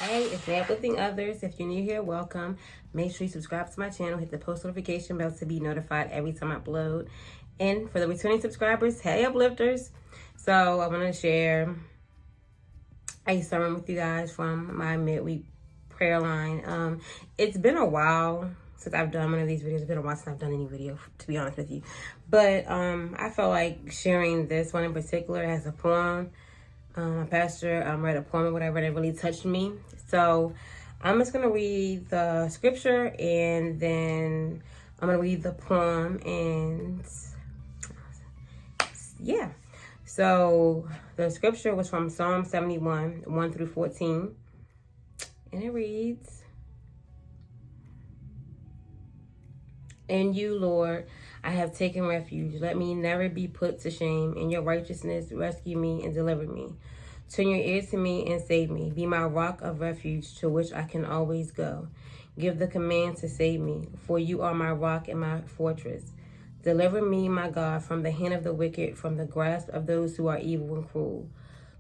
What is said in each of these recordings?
Hey, it's me, Uplifting Others. If you're new here, welcome. Make sure you subscribe to my channel, hit the post notification bell to be notified every time I upload. And for the returning subscribers, hey, Uplifters. So I want to share a sermon with you guys from my midweek prayer line. It's been a while since I've done one of these videos. It's been a while since I've done any video, to be honest with you. But I felt like sharing this one in particular as a poem. My pastor read a poem or whatever that really touched me. So I'm just going to read the scripture and then I'm going to read the poem. And yeah. So the scripture was from Psalm 71, 1 through 14. And it reads, "In you, Lord, I have taken refuge. Let me never be put to shame. In your righteousness, rescue me and deliver me. Turn your ear to me and save me. Be my rock of refuge to which I can always go. Give the command to save me, for you are my rock and my fortress. Deliver me, my God, from the hand of the wicked, from the grasp of those who are evil and cruel.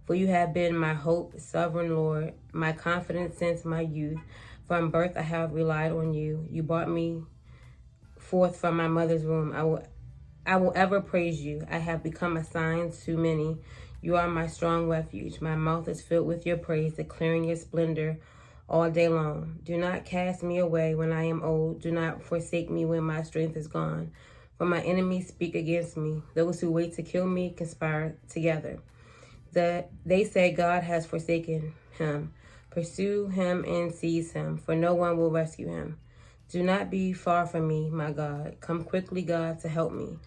For you have been my hope, sovereign Lord, my confidence since my youth. From birth I have relied on you. You brought me forth from my mother's womb. I will ever praise you. I have become a sign to many. You are my strong refuge. My mouth is filled with your praise, declaring your splendor all day long. Do not cast me away when I am old. Do not forsake me when my strength is gone. For my enemies speak against me. Those who wait to kill me conspire together. They say God has forsaken him. Pursue him and seize him, for no one will rescue him. Do not be far from me, my God. Come quickly, God, to help me.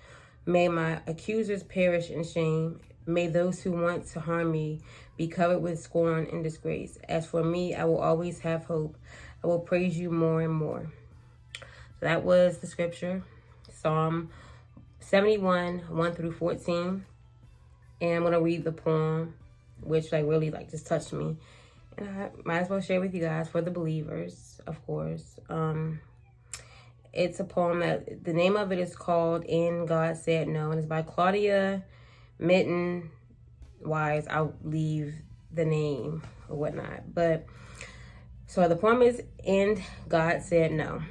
May my accusers perish in shame. May those who want to harm me be covered with scorn and disgrace. As for me, I will always have hope. I will praise you more and more." So that was the scripture, Psalm 71, 1 through 14. And I'm going to read the poem, which really just touched me. And I might as well share with you guys for the believers, of course. It's a poem that the name of it is called "And God Said No," and it's by Claudia, Minden, Weisz. I'll leave the name or whatnot. But so the poem is "And God Said No."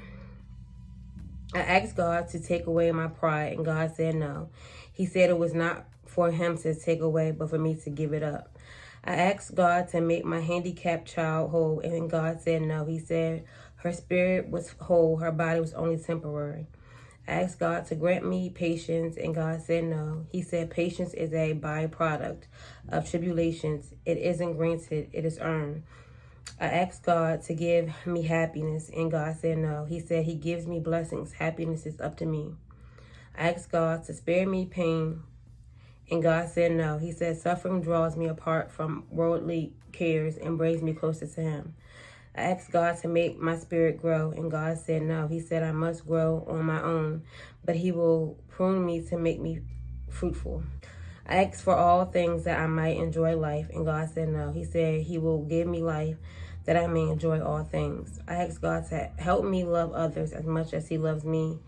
I asked God to take away my pride, and God said no. He said it was not for him to take away, but for me to give it up. I asked God to make my handicapped child whole, and God said no. He said her spirit was whole, her body was only temporary. I asked God to grant me patience, and God said no. He said patience is a byproduct of tribulations. It isn't granted, it is earned. I asked God to give me happiness, and God said no. He said he gives me blessings. Happiness is up to me. I asked God to spare me pain, and God said no. He said suffering draws me apart from worldly cares and brings me closer to him. I asked God to make my spirit grow, and God said no. He said I must grow on my own, but he will prune me to make me fruitful. I asked for all things that I might enjoy life, and God said no. He said he will give me life that I may enjoy all things. I asked God to help me love others as much as he loves me,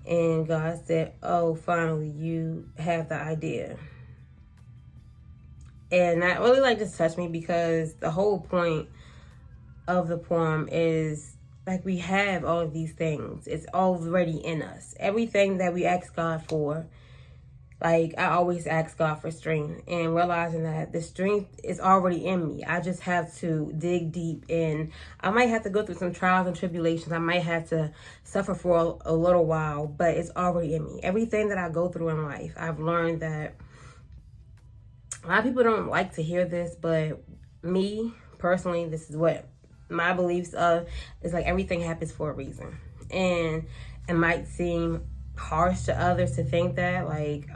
and God said, oh, finally, you have the idea. And that really just touched me, because the whole point of the poem is we have all of these things. It's already in us. Everything that we ask God for, I always ask God for strength, and realizing that the strength is already in me. I just have to dig deep, and I might have to go through some trials and tribulations. I might have to suffer for a little while, but it's already in me. Everything that I go through in life, I've learned that a lot of people don't like to hear this, but me personally, this is what my beliefs is everything happens for a reason. And it might seem harsh to others to think that,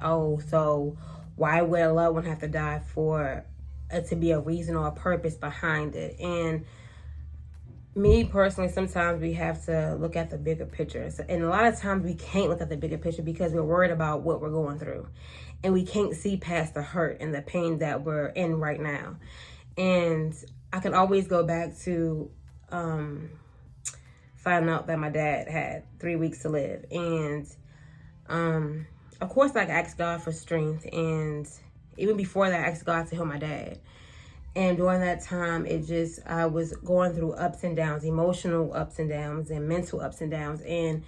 oh, so why would a loved one have to die for it to be a reason or a purpose behind it? And me personally, sometimes we have to look at the bigger picture. And a lot of times we can't look at the bigger picture because we're worried about what we're going through. And we can't see past the hurt and the pain that we're in right now. And I can always go back to finding out that my dad had 3 weeks to live. And of course, I asked God for strength. And even before that, I asked God to heal my dad. And during that time, I was going through ups and downs, emotional ups and downs and mental ups and downs. And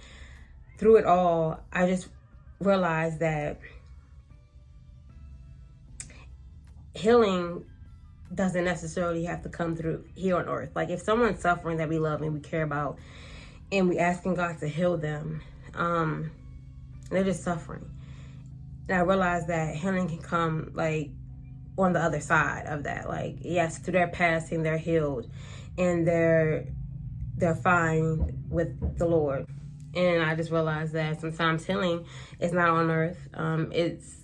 through it all, I just realized that healing doesn't necessarily have to come through here on earth. Like if someone's suffering that we love and we care about and we asking God to heal them, they're just suffering. And I realized that healing can come like on the other side of that. Like, yes, through their passing, they're healed and they're fine with the Lord. And I just realized that sometimes healing is not on earth. It's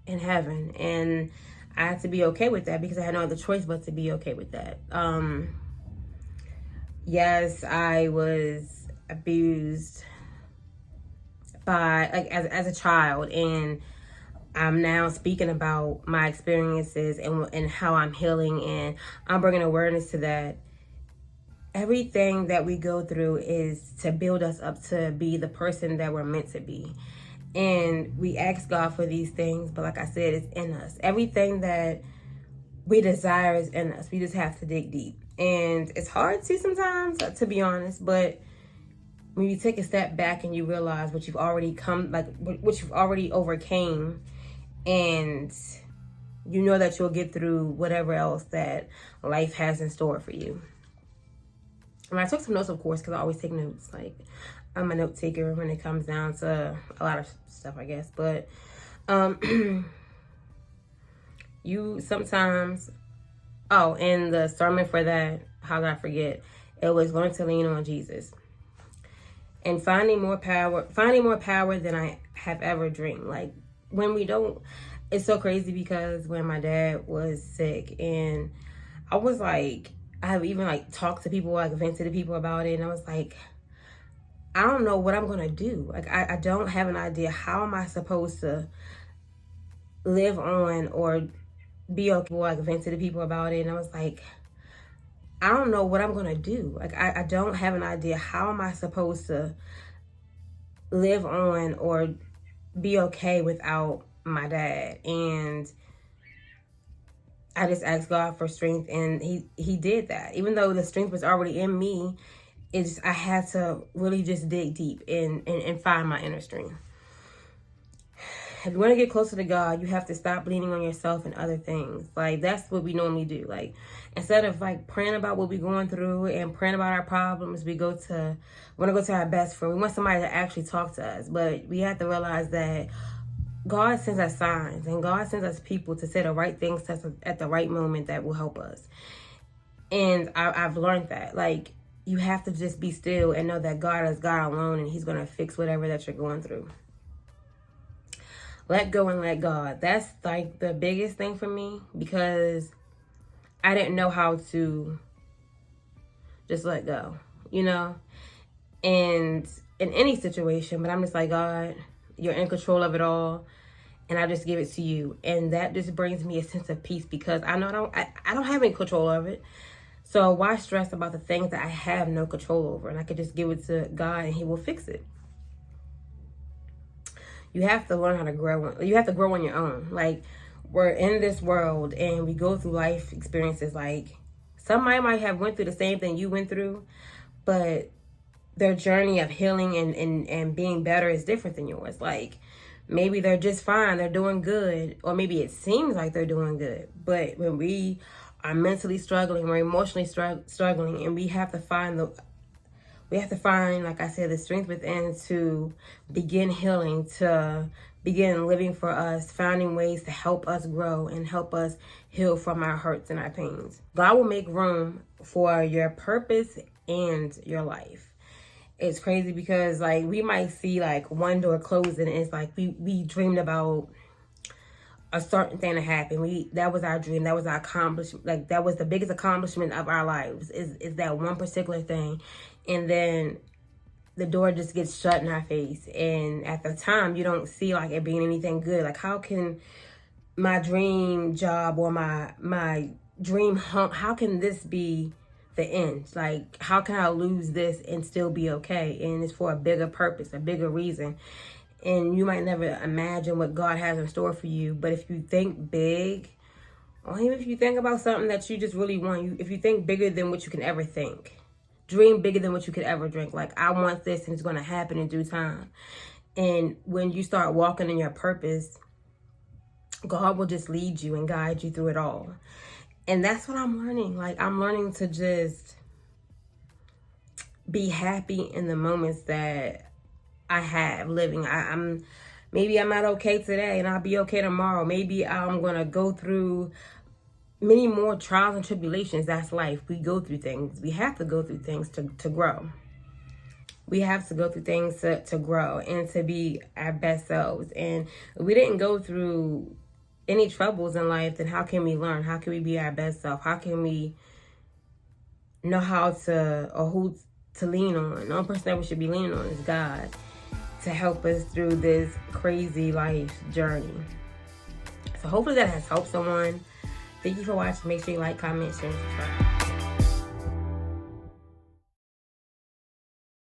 in heaven. And I had to be okay with that because I had no other choice but to be okay with that. Yes, I was abused by, like, as a child, and I'm now speaking about my experiences and how I'm healing, and I'm bringing awareness to that. Everything that we go through is to build us up to be the person that we're meant to be. And we ask God for these things, but like I said, it's in us. Everything that we desire is in us. We just have to dig deep. And it's hard to sometimes, to be honest, but when you take a step back and you realize what you've already what you've already overcame, and you know that you'll get through whatever else that life has in store for you. And I took some notes, of course, because I always take notes. Like, I'm a note taker when it comes down to a lot of stuff, I guess. But you sometimes, and the sermon for that, how did I forget? It was learn to lean on Jesus. And finding more power than I have ever dreamed. Like, when we don't, it's so crazy because when my dad was sick, and I was like, I have even like talked to people, like vented to people about it, and I was like, I don't know what I'm gonna do. Like, I don't have an idea. How am I supposed to live on or be okay? Like, vented to people about it, and I was like, I don't know what I'm gonna do. Like, I don't have an idea. How am I supposed to live on or be okay without my dad? And I just asked God for strength, and he did that. Even though the strength was already in me, I had to really just dig deep and find my inner strength. If you want to get closer to God, you have to stop leaning on yourself and other things. Like, that's what we normally do. Like, instead of like praying about what we're going through and praying about our problems, we want to go to our best friend. We want somebody to actually talk to us. But we have to realize that God sends us signs, and God sends us people to say the right things to us at the right moment that will help us. And I've learned that. Like, you have to just be still and know that God is God alone, and He's going to fix whatever that you're going through. Let go and let God. That's like the biggest thing for me, because I didn't know how to just let go, and in any situation. But I'm just like, God, you're in control of it all, and I just give it to you. And that just brings me a sense of peace, because I know I don't have any control of it. So why stress about the things that I have no control over? And I could just give it to God, and He will fix it. You have to learn how to grow. You have to grow on your own. Like, we're in this world, and we go through life experiences. Like, somebody might have went through the same thing you went through, but their journey of healing and being better is different than yours. Like, maybe they're just fine, they're doing good, or maybe it seems like they're doing good. But when we are mentally struggling, we're emotionally struggling, and we have to find, like I said, the strength within to begin healing, to begin living for us, finding ways to help us grow and help us heal from our hurts and our pains. God will make room for your purpose and your life. It's crazy because, like, we might see like one door closing, and it's like we dreamed about a certain thing to happen. That was our dream. That was our accomplishment. Like, that was the biggest accomplishment of our lives, is that one particular thing. And then the door just gets shut in our face. And at the time, you don't see like it being anything good. Like, how can my dream job or my dream home, how can this be the end? Like, how can I lose this and still be okay? And it's for a bigger purpose, a bigger reason. And you might never imagine what God has in store for you. But if you think big, Or even if you think about something that you just really want, if you think bigger than what you can ever think, dream bigger than what you could ever dream. Like, I want this and it's going to happen in due time. And when you start walking in your purpose, God will just lead you and guide you through it all. And that's what I'm learning. Like, I'm learning to just be happy in the moments that I have living. Maybe I'm not okay today and I'll be okay tomorrow. Maybe I'm going to go through many more trials and tribulations. That's life. We go through things. We have to go through things to grow. We have to go through things to grow and to be our best selves. And if we didn't go through any troubles in life, then how can we learn? How can we be our best self? How can we know how to, or who to lean on? The only person that we should be leaning on is God to help us through this crazy life journey. So hopefully that has helped someone. Thank you for watching. Make sure you like, comment, share, and subscribe.